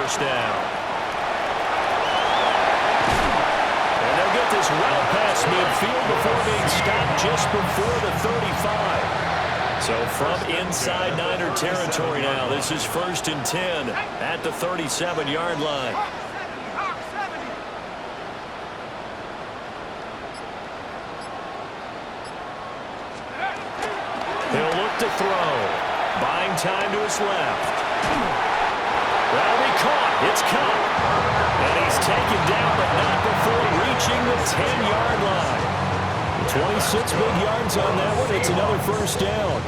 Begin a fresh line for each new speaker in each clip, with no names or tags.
first down. And they'll get this well past midfield before being stopped just before the 35. So from inside Niner territory now, this is 1st and 10 at the 37-yard line. He'll look to throw. Buying time to his left. That'll be caught. It's caught. And he's taken down, but not before reaching the 10-yard line. 26 big yards on that one. It's another first down.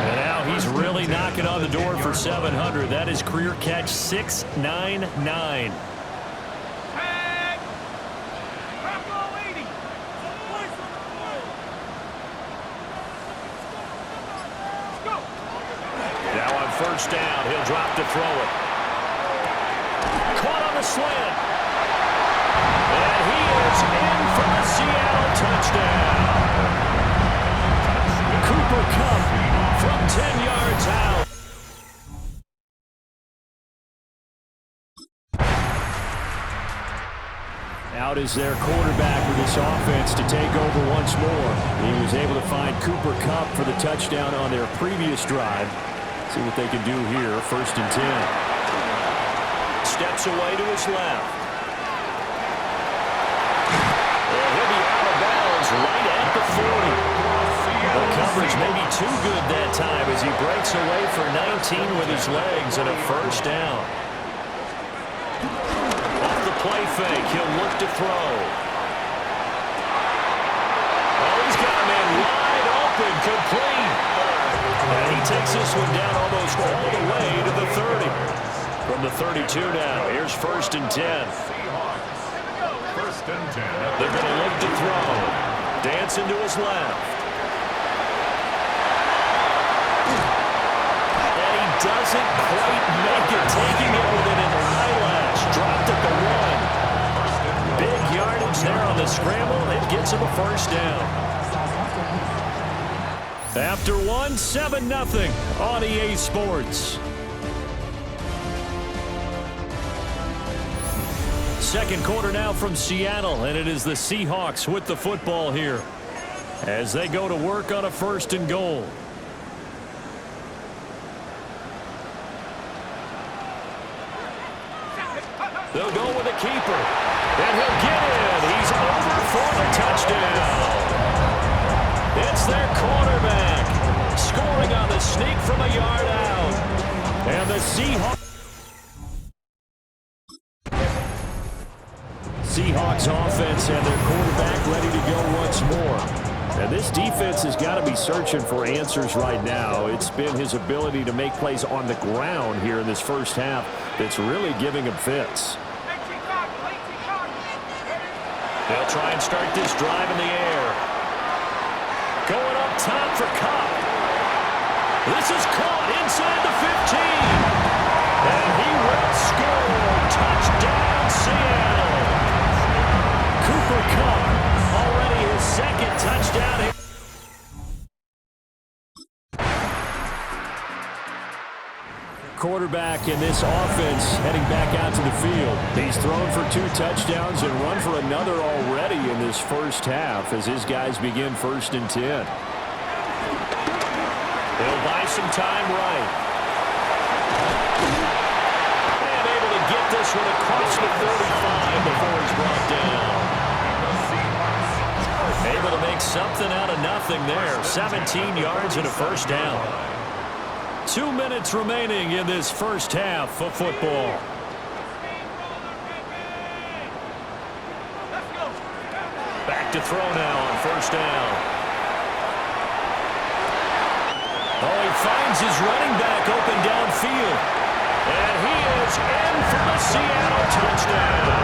And now he's really knocking on the door for 700. That is career catch 699. Now on first down, he'll drop to throw it. Caught on the slant. And he is in for the Seattle touchdown. Cooper Kupp from 10 yards out. Out is their quarterback with this offense to take over once more. He was able to find Cooper Kupp for the touchdown on their previous drive. See what they can do here. 1st and 10. Steps away to his left. He'll be out of bounds right at the 40. The coverage may be too good that time as he breaks away for 19 with his legs and a first down. Off the play fake, he'll look to throw. Oh, he's got a man wide open, complete. And he takes this one down almost all the way to the 30. From the 32 now, here's 1st and 10. They're going to look to throw. Dancing to his left. And he doesn't quite make it, taking it within an eyelash. Dropped at the 1. Big yardage there on the scramble. It gets him a first down. After 1, 7-0 on EA Sports. Second quarter now from Seattle, and it is the Seahawks with the football here as they go to work on a 1st and goal. They'll go with a keeper, and he'll get in. He's over for the touchdown. It's their quarterback scoring on the sneak from a yard out. And the Seahawks offense and their quarterback ready to go once more. And this defense has got to be searching for answers right now. It's been his ability to make plays on the ground here in this first half that's really giving him fits. They'll try and start this drive in the air. Going up top for Kupp. This is caught inside the 15. And he will score. Touchdown, Seattle. Cooper Kupp, already his 2nd touchdown. Quarterback in this offense heading back out to the field. He's thrown for 2 touchdowns and run for another already in this first half as his guys begin 1st and 10. They'll buy some time right. And able to get this one across the 35 before he's brought down. Able to make something out of nothing there. 17 yards and a first down. 2 minutes remaining in this first half of football. Back to throw now on first down. Oh, he finds his running back open downfield. And he is in for the Seattle touchdown.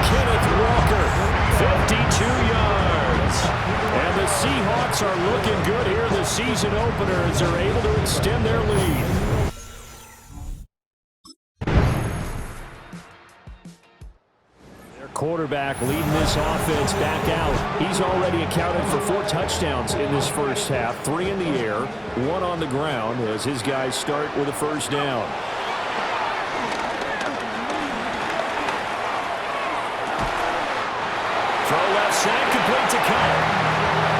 Kenneth Walker, 52 yards. And the Seahawks are looking good here in the season opener as they're able to extend their lead. Their quarterback leading this offense back out. He's already accounted for 4 touchdowns in this first half, 3 in the air, 1 on the ground as his guys start with a first down. Left side complete to Cup.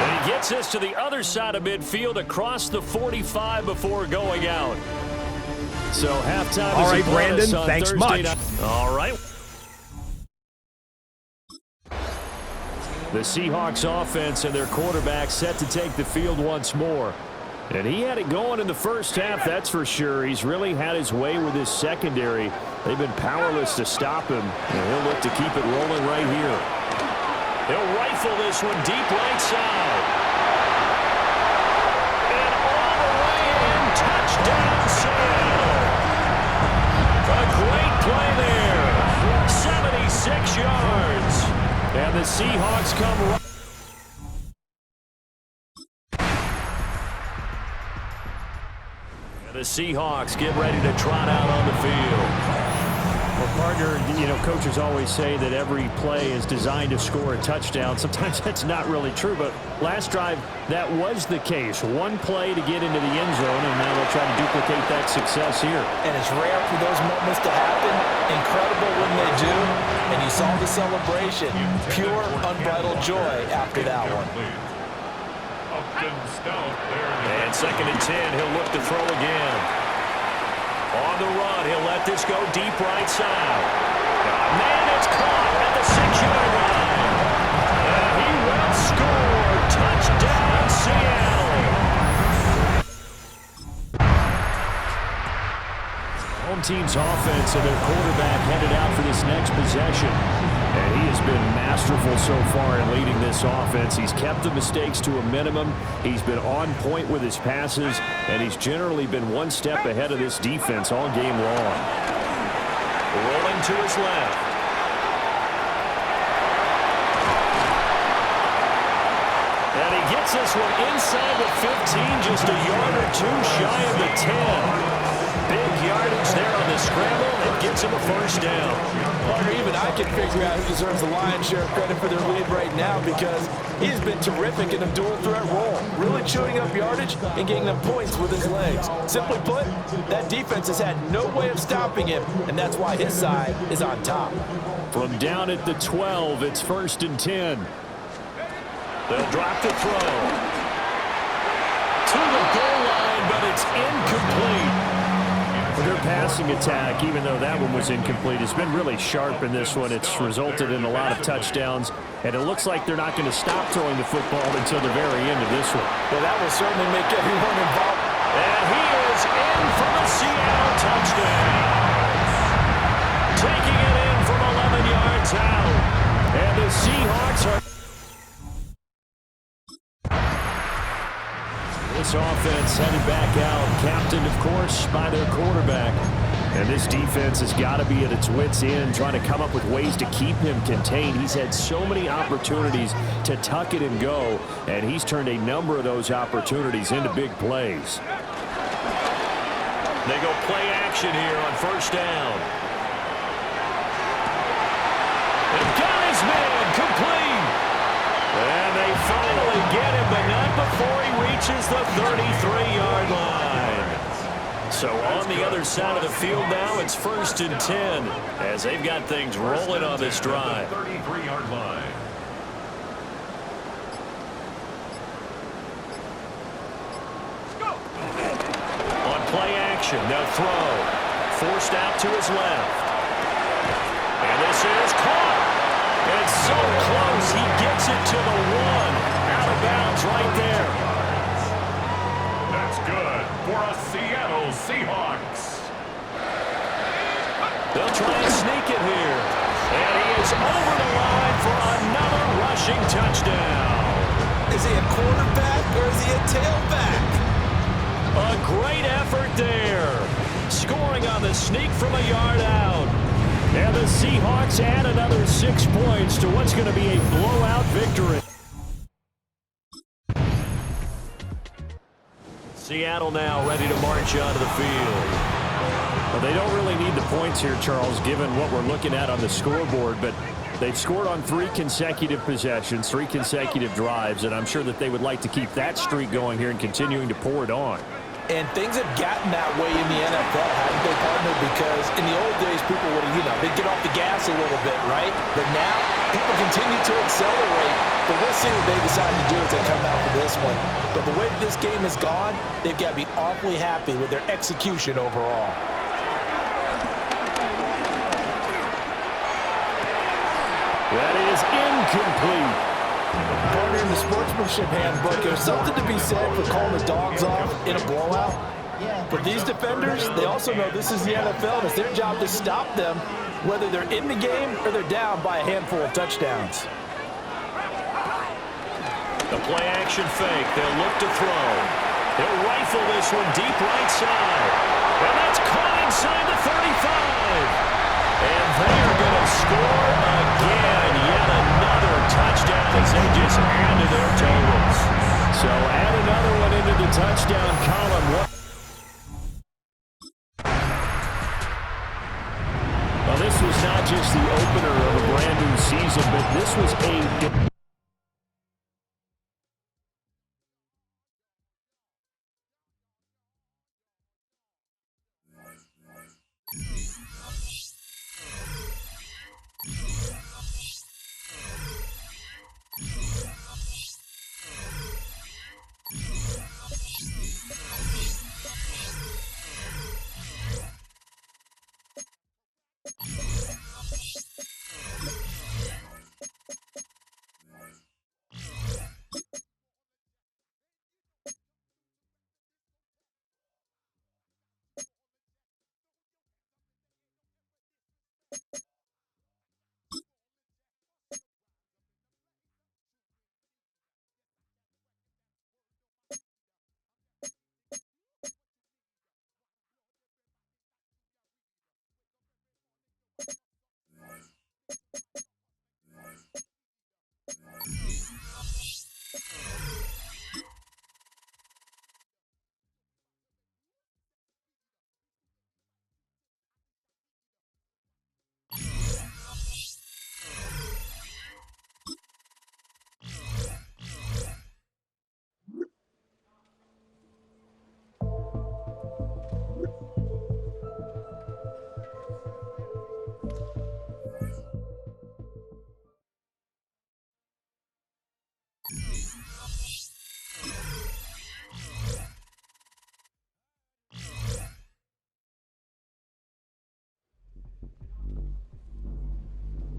And he gets this to the other side of midfield across the 45 before going out. So halftime.
All right, Brandon, thanks much.
All right. The Seahawks offense and their quarterback set to take the field once more. And he had it going in the first half, that's for sure. He's really had his way with his secondary. They've been powerless to stop him. And he'll look to keep it rolling right here. He'll rifle this one deep right side. And all the way in. Touchdown, Seattle. A great play there. 76 yards. And the Seahawks come right. The Seahawks get ready to trot out on the field.
Well, partner, coaches always say that every play is designed to score a touchdown. Sometimes that's not really true, but last drive, that was the case. One play to get into the end zone, and now they'll try to duplicate that success here.
And it's rare for those moments to happen. Incredible when they do. And you saw the celebration. Pure, unbridled joy after that one.
And 2nd and 10, he'll look to throw again. On the run, he'll let this go deep right side. Man, it's caught at the 6-yard line. And he will score. Touchdown, Seattle. Home team's offense and their quarterback headed out for this next possession. And he has been masterful so far in leading this offense. He's kept the mistakes to a minimum. He's been on point with his passes, and he's generally been one step ahead of this defense all game long. Rolling to his left. And he gets this one inside the 15, just a yard or two shy of the 10. Big yardage there on the scramble that gets him a first down.
Or even I can figure out who deserves the lion's share of credit for their lead right now, because he's been terrific in a dual threat role, really chewing up yardage and getting them points with his legs. Simply put, that defense has had no way of stopping him, and that's why his side is on top.
From down at the 12, it's 1st and 10. They'll drop the throw. To the goal line, but it's incomplete.
Their passing attack, even though that one was incomplete, has been really sharp in this one. It's resulted in a lot of touchdowns, and it looks like they're not going to stop throwing the football until the very end of this one.
Well, that will certainly make everyone involved.
And he is in for the Seattle touchdown. Taking it in from 11 yards out. And the Seahawks are... This offense headed back out, captained, of course, by their quarterback. And this defense has got to be at its wits' end, trying to come up with ways to keep him contained. He's had so many opportunities to tuck it and go, and he's turned a number of those opportunities into big plays. They go play action here on 1st down. And got his man complete. And they finally get him, but not before he reaches the 33-yard line. So on the other side of the field now, it's 1st and 10 as they've got things rolling on this drive. 33-yard line. On play action, they'll throw. Forced out to his left. And this is caught. It's so close, he gets it to the 1. Out of bounds right there.
That's good for a Seattle Seahawks.
They'll try and sneak it here. And he is over the line for another rushing touchdown.
Is he a quarterback or is he a tailback?
A great effort there. Scoring on the sneak from a yard out. And the Seahawks add another 6 points to what's going to be a blowout victory. Seattle now ready to march onto the field.
Well, they don't really need the points here, Charles, given what we're looking at on the scoreboard, but they've scored on 3 consecutive possessions, 3 consecutive drives, and I'm sure that they would like to keep that streak going here and continuing to pour it on.
And things have gotten that way in the NFL, haven't they, partner? Because in the old days, people would have, they'd get off the gas a little bit, right? But now, people continue to accelerate. But we'll see what they decide to do as they come out for this one. But the way this game has gone, they've got to be awfully happy with their execution overall.
That is incomplete.
Partner, in the sportsmanship handbook, there's something to be said for calling the dogs off in a blowout. But these defenders, they also know this is the NFL, and it's their job to stop them, whether they're in the game or they're down by a handful of touchdowns.
The play-action fake. They'll look to throw. They'll rifle this one deep right side. And that's caught inside the 35. And they are going to score again. Yet another touchdown as they just add to their totals.
So add another one into the touchdown column. Well, this was not just the opener of a brand new season, but this was a...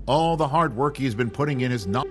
All the hard work he's been putting in is not...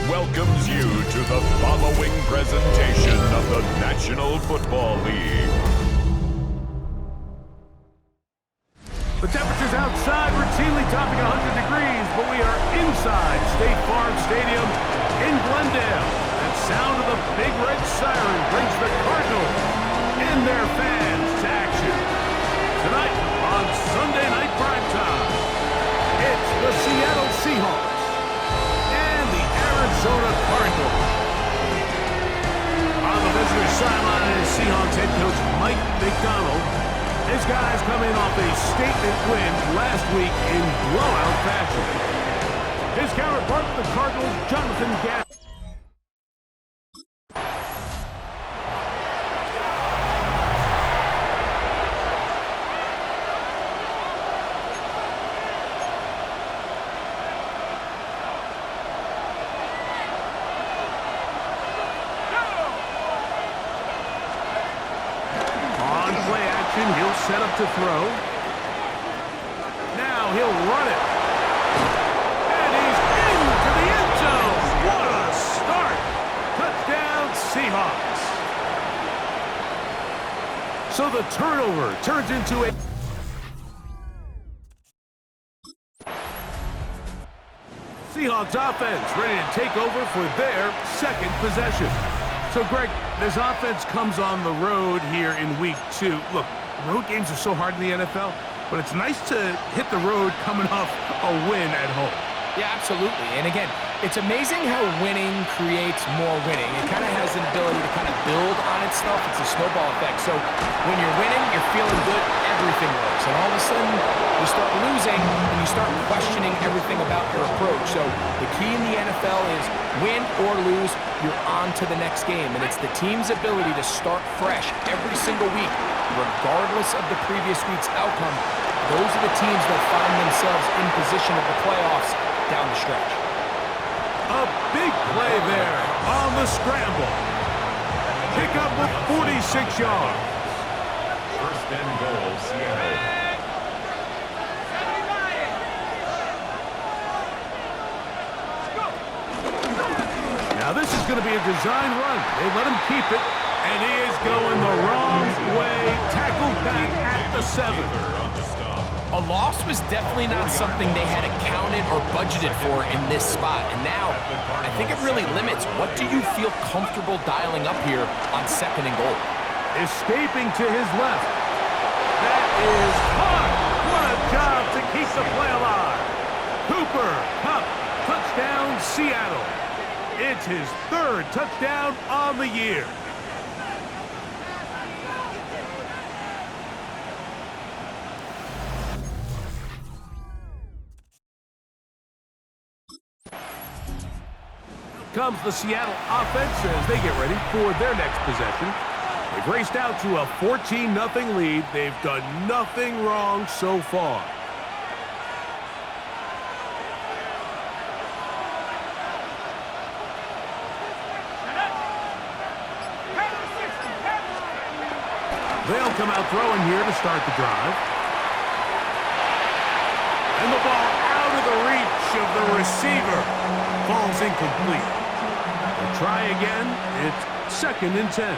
welcomes you to the following presentation of the National Football League.
The temperatures outside routinely topping 100 degrees, but we are inside State Farm Stadium in Glendale. That sound of the big red siren brings the Cardinals and their fans to action. Tonight on Sunday Night Primetime, it's the Seattle Seahawks and the Arizona Cardinals. On the visitor sideline is Seahawks head coach Mike McDonald. His guys come in off a statement win last week in blowout fashion. His counterpart, the Cardinals' Jonathan Gatt. He'll set up to throw. Now he'll run it. And he's into the end zone. What a start. Touchdown, Seahawks. So the turnover turns into a... Seahawks offense ready to take over for their second possession. So, Greg, this offense comes on the road here in week 2. Look, road games are so hard in the NFL, but it's nice to hit the road coming off a win at home.
Yeah, absolutely. And again, it's amazing how winning creates more winning. It kind of has an ability to kind of build on itself. It's a snowball effect. So when you're winning, you're feeling good, everything works. And all of a sudden, you start losing, and you start questioning everything about your approach. So the key in the NFL is win or lose, you're on to the next game. And it's the team's ability to start fresh every single week, regardless of the previous week's outcome. Those are the teams that find themselves in position of the playoffs down the stretch.
A big play there on the scramble. Pick up with 46 yards.
First and goal, Seattle.
Now this is going to be a design run. They let him keep it, and he is going the wrong way. Tackled back at the 7.
A loss was definitely not something they had accounted or budgeted for in this spot. And now, I think it really limits what do you feel comfortable dialing up here on 2nd and goal.
Escaping to his left. That is caught. What a job to keep the play alive. Cooper Kupp, touchdown Seattle. It's his 3rd touchdown on the year. Comes the Seattle offense as they get ready for their next possession. They've raced out to a 14-0 lead. They've done nothing wrong so far. They'll come out throwing here to start the drive. And the ball out of the reach of the receiver. Falls incomplete. They'll try again. It's 2nd and 10.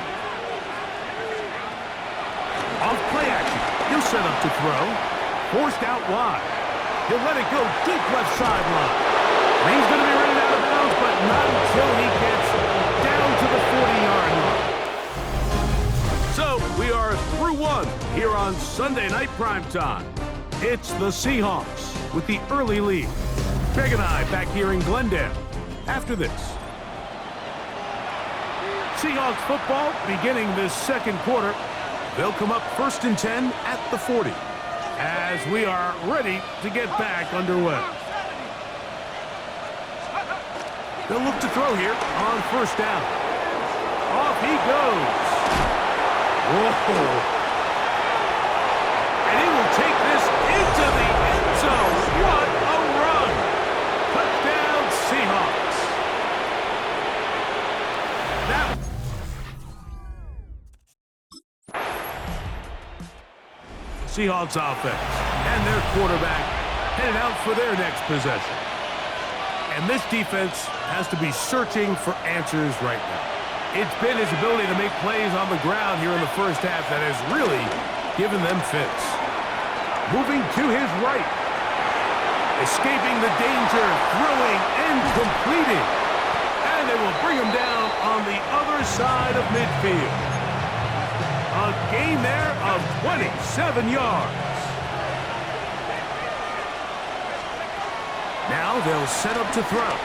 Off play action. He'll set up to throw. Forced out wide. He'll let it go deep left sideline. He's going to be running out of bounds, but not until he gets down to the 40-yard line. So we are through 1 here on Sunday Night Primetime. It's the Seahawks with the early lead. Greg and I back here in Glendale after this. Seahawks football beginning this 2nd quarter. They'll come up 1st and 10 at the 40 as we are ready to get back underway. They'll look to throw here on 1st down. Off he goes. Whoa. And he will take this into the end zone. What a run. Touchdown Seahawks. Now, Seahawks offense and their quarterback headed out for their next possession. And this defense has to be searching for answers right now. It's been his ability to make plays on the ground here in the first half that has really given them fits. Moving to his right. Escaping the danger, throwing and completing. And they will bring him down on the other side of midfield. A gain there of 27 yards. Now they'll set up to throw.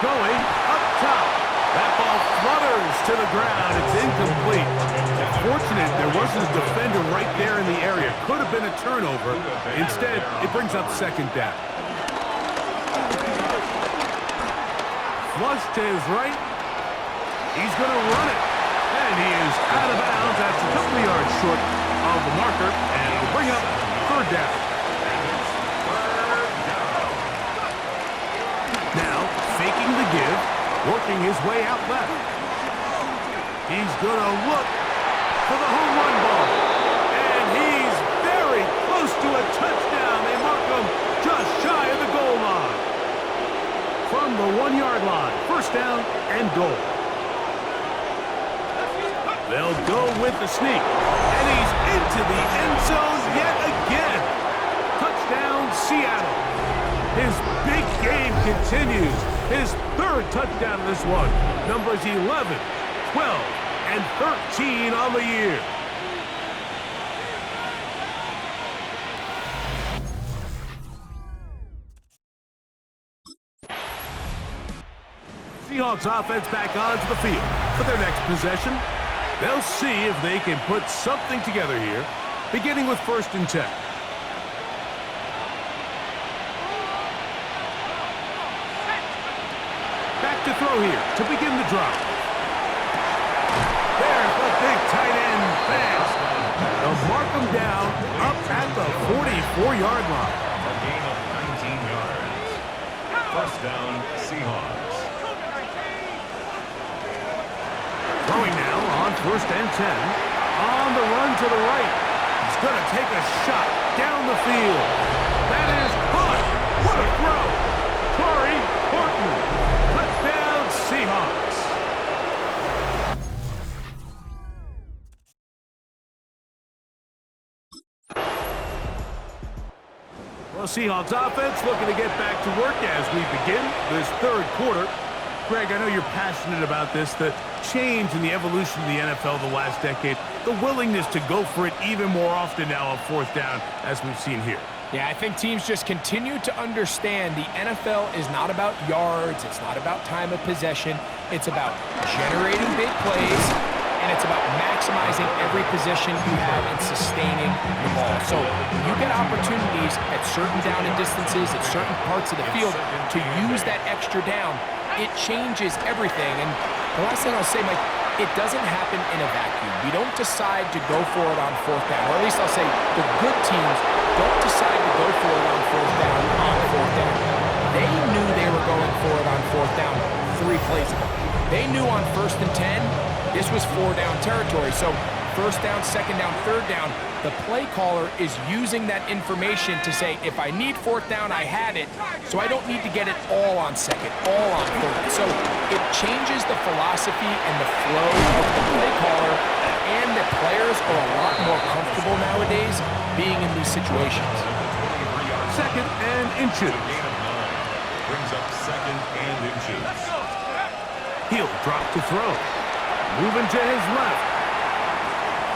Going up top. That ball flutters to the ground. It's incomplete. It's fortunate there wasn't a defender right there in the area. Could have been a turnover. Instead, it brings up 2nd down. Flush to his right. He's going to run it. And he is out of bounds. That's a couple of yards short of the marker. And will bring up 3rd down. Now, faking the give, working his way out left. He's going to look for the home run ball. And he's very close to a touchdown. They mark him just shy of the goal line. From the 1-yard line, 1st down and goal. They'll go with the sneak. And he's into the end zone yet again. Touchdown, Seattle. continues. His third touchdown in this one. Numbers 11, 12, and 13 on the year. Seahawks offense back onto the field for their next possession. They'll see if they can put something together here, beginning with 1st and 10. Back to throw here to begin the drive. There's the big tight end fast. They'll mark him down up at the 44-yard line.
A gain of 19 yards. First down, Seahawks.
Throwing now on 1st and 10. On the run to the right. He's going to take a shot down the field. That is caught. What a throw. Corey Horton. Touchdown, Seahawks. Well, Seahawks offense looking to get back to work as we begin this 3rd quarter. Greg, I know you're passionate about this, the change in the evolution of the NFL the last decade, the willingness to go for it even more often now on 4th down, as we've seen here.
Yeah, I think teams just continue to understand the NFL is not about yards, it's not about time of possession, it's about generating big plays, and it's about maximizing every position you have and sustaining the ball. So you get opportunities at certain down and distances, at certain parts of the field to use that extra down. It changes everything. And the last thing I'll say, Mike, it doesn't happen in a vacuum. We don't decide to go for it on 4th down, or at least I'll say the good teams don't decide to go for it on 4th down on 4th down. They knew they were going for it on 4th down 3 plays ago. They knew on 1st and 10, this was 4-down territory. So 1st down, 2nd down, 3rd down, the play caller is using that information to say, if I need 4th down, I have it, so I don't need to get it all on 2nd, all on 3rd. So it changes the philosophy and the flow of the play caller, and the players are a lot more comfortable nowadays being in these situations.
2nd and inches.
Gain of 9. Brings up 2nd and inches.
He'll drop to throw. Moving to his left.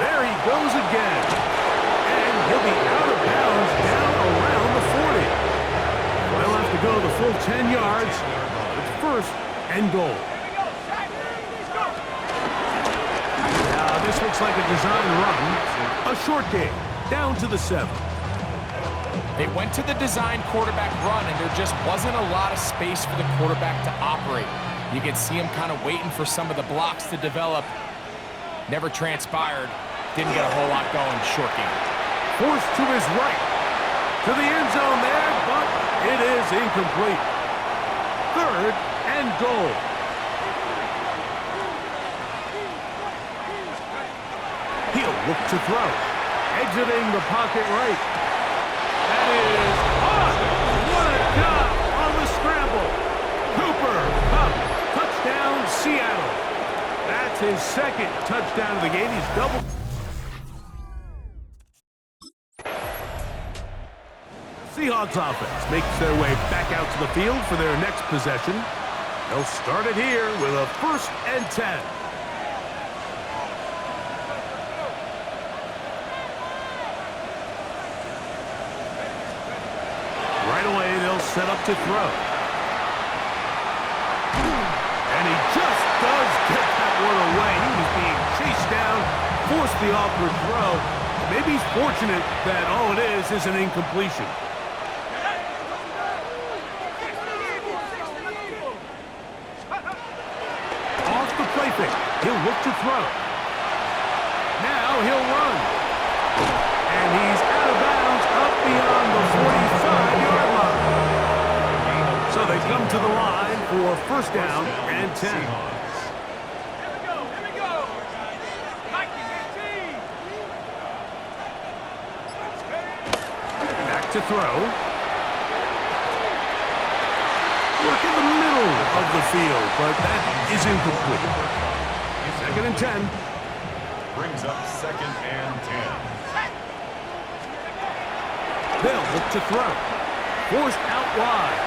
There he goes again. And he'll be out of bounds down around the 40. They'll have to go the full 10 yards. It's 1st and goal. Now this looks like a design run. A short game. Down to the 7.
They went to the design quarterback run, and there just wasn't a lot of space for the quarterback to operate. You can see him kind of waiting for some of the blocks to develop. Never transpired. Didn't get a whole lot going. Short game.
Forced to his right. To the end zone there, but it is incomplete. 3rd and goal. He'll look to throw. Exiting the pocket right. That is caught. What a job on the scramble. Cooper Kupp. Touchdown, Seattle. That's his 2nd touchdown of the game. He's doubled. Seahawks offense makes their way back out to the field for their next possession. They'll start it here with a 1st and 10. Right away, they'll set up to throw. And he just does get that one away. He was being chased down, forced the awkward throw. Maybe he's fortunate that all it is an incompletion. Off the play fake. He'll look to throw. Now he'll run. And he's out of bounds up beyond the 45-yard line. So they come to the line for 1st down and 10. To throw. Work in the middle of the field, but that is incomplete. 2nd and 10.
Brings up 2nd and 10.
They'll look to throw. Forced out wide.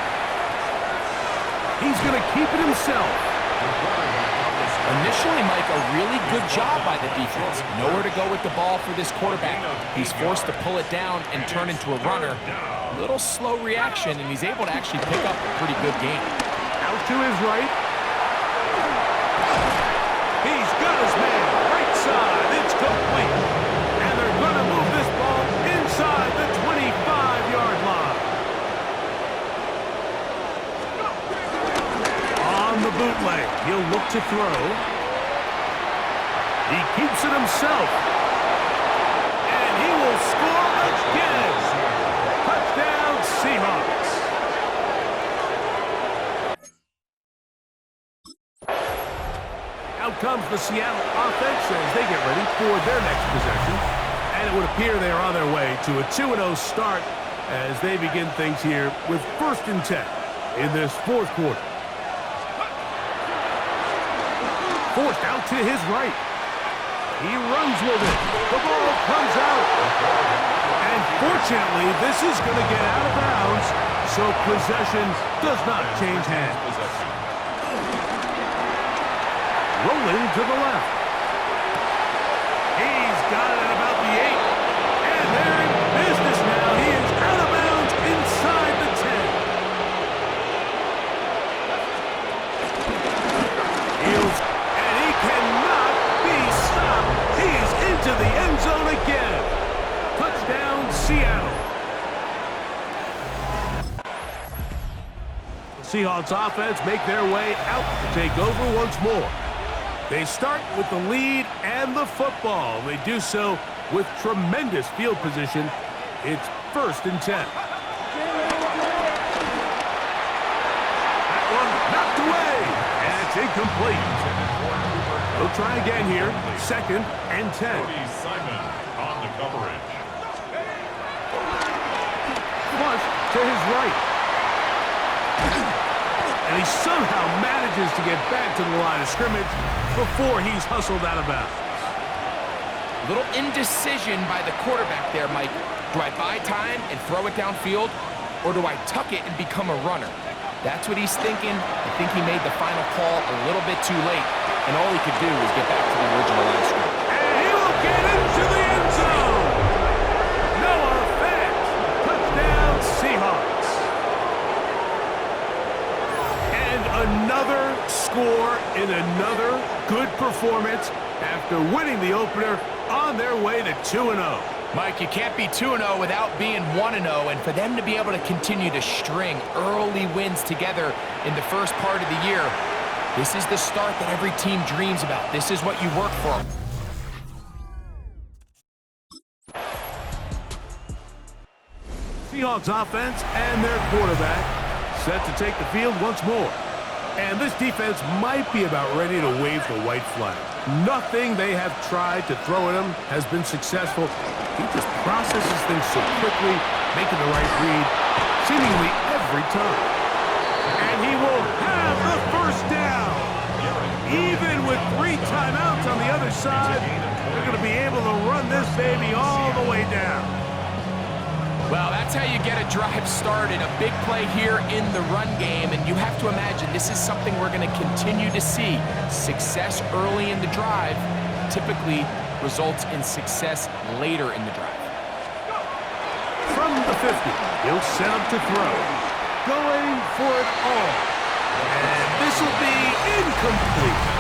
He's going to keep it himself.
Initially, Mike, a really good job by the defense. Nowhere to go with the ball for this quarterback. He's forced to pull it down and turn into a runner. Little slow reaction, and he's able to actually pick up a pretty good game.
Out to his right. He's got his man. Right side. It's complete. And they're going to move this ball inside the 25-yard line. On the bootleg, he'll look to throw. He keeps it himself. And he will score again. Touchdown, Seahawks. Out comes the Seattle offense as they get ready for their next possession. And it would appear they are on their way to a 2-0 start as they begin things here with 1st and 10 in this 4th quarter. Forced out to his right. He runs with it. The ball comes out. And fortunately, this is going to get out of bounds, so possession does not change hands. Rolling to the left. He's got it at about the 8. And they're in business now. He is out of bounds inside the 10. Fields, and he cannot be stopped. He's into the end zone again. Touchdown, Seattle. The Seahawks offense make their way out to take over once more. They start with the lead and the football. They do so with tremendous field position. It's 1st and 10. That one knocked away, and it's incomplete. They'll try again here. 2nd and 10.
Simon on the coverage.
Flush to his right. And he somehow manages to get back to the line of scrimmage before he's hustled out of bounds.
Little indecision by the quarterback there, Mike. Do I buy time and throw it downfield, or do I tuck it and become a runner? That's what he's thinking. I think he made the final call a little bit too late, and all he could do was get back to the original line of scrimmage.
And he will get into the end zone. No effect. Touchdown, Seahawks. And another score in another good performance after winning the opener on their way to 2-0.
Mike, you can't be 2-0 without being 1-0, and for them to be able to continue to string early wins together in the first part of the year, this is the start that every team dreams about. This is what you work for.
Seahawks offense and their quarterback set to take the field once more. And this defense might be about ready to wave the white flag. Nothing they have tried to throw at him has been successful. He just processes things so quickly, making the right read seemingly every time. And he will have the first down. Even with 3 timeouts on the other side, they're going to be able to run this baby all the way down.
Well, that's how you get a drive started. A big play here in the run game, and you have to imagine this is something we're going to continue to see. Success early in the drive typically results in success later in the drive.
From the 50, he'll set up to throw. Going for it all. And this will be incomplete.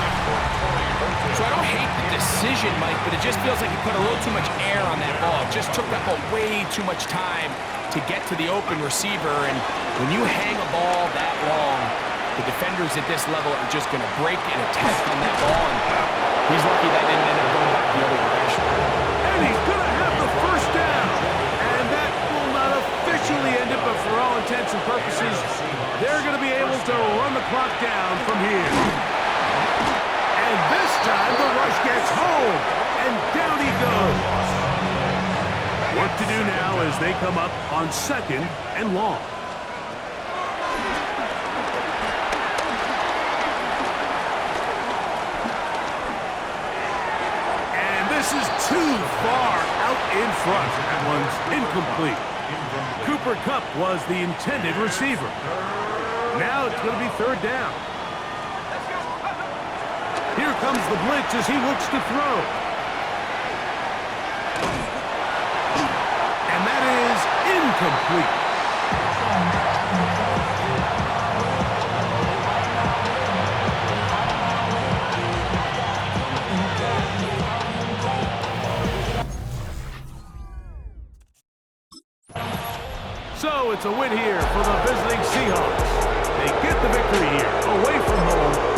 So I don't hate the decision, Mike, but it just feels like he put a little too much air on that ball. It just took that ball way too much time to get to the open receiver. And when you hang a ball that long, the defenders at this level are just going to break and attack on that ball. And he's lucky that didn't end up going back the other direction.
And he's going to have the first down. And that will not officially end it, but for all intents and purposes, they're going to be able to run the clock down from here. And this time, the rush gets home, and down he goes. Work to do now as they come up on 2nd and long. And this is too far out in front. That one's incomplete. Cooper Kupp was the intended receiver. Now it's going to be third down. Here comes the blitz as he looks to throw. And that is incomplete. So it's a win here for the visiting Seahawks. They get the victory here, away from home,